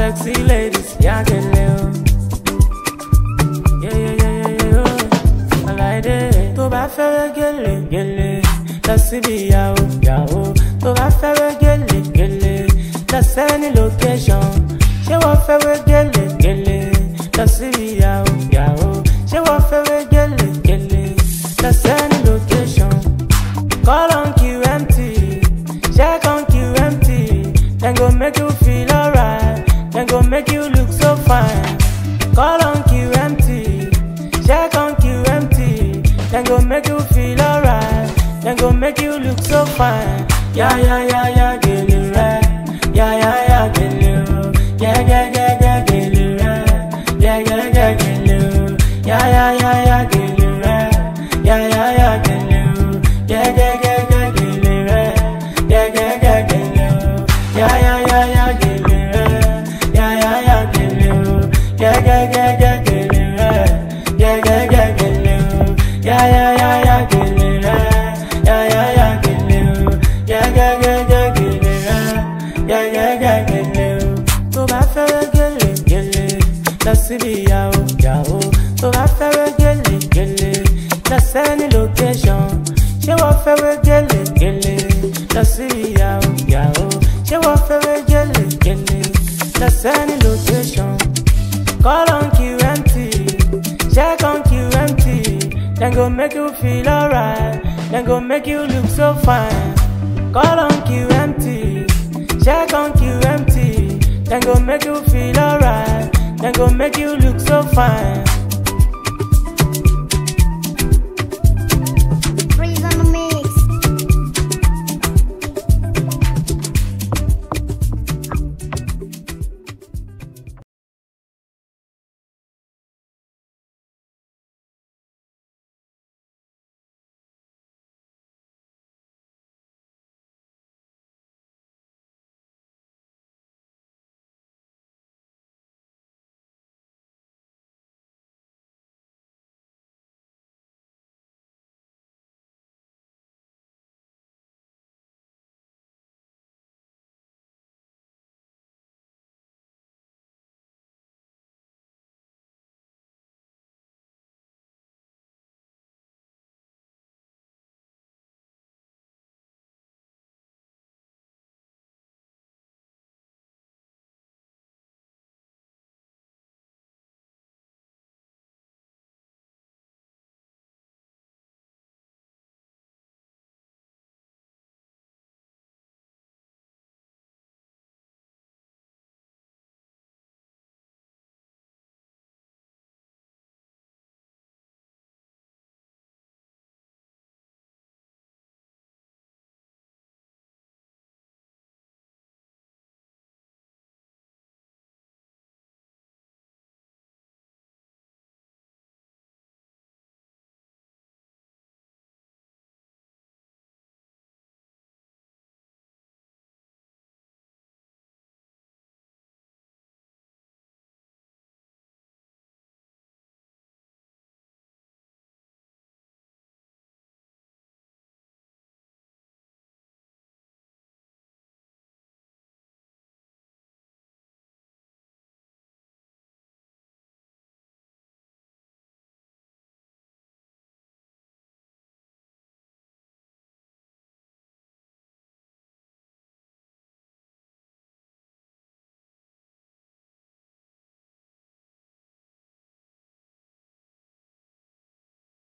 sexy ladies, yeah, get little. I like it. To ba fere gele, gele. Let's see the yao, yao. To ba fere gele, gele. Let's send the location. She wa fere gele, gele. Let's see the yao, yao. She wa fere gele, gele. Let's send the location. Call on QMT, check on QMT. Then go make you feel alright. Then go make you look so fine. Call on QMT, check on QMT. Then go make you feel alright. Then go make you look so fine. Yeah, yeah, yeah, yeah, get it right. Yeah, yeah, yeah, get it right. Yeah, yeah, yeah, yeah, get it right. Yeah, yeah, yeah, get it right. Yeah, yeah, yeah, yeah, get it right. Yeah, yeah, yeah, get it right. Yeah, yeah, yeah, yeah, get it right. Yeah, yeah, yeah, get it right. Yeah, yeah, yeah, yeah, get it right. Yeah, yeah, yeah, get it right. Yeah, yeah, yeah, yeah, get it right. Yeah, yeah, yeah, get it right. Yeah, yeah, yeah, yeah, get it right. Yeah, yeah, yeah, get it right. Yeah, yeah, yeah, yeah, get it right. Yeah, yeah, yeah, get it right. To ba fere gele, gele. Let's see the yao, yao. To ba fere gele, gele. Let's send the location. She wa fere gele, gele. Let's see the yao, yao. She wa fere gele, gele. Let's send the location. Call on QMT, check on QMT. Then go make you feel alright. Then go make you look so fine. Call on QMT, check on QMT. Then go make you feel alright. Then go make you look so fine.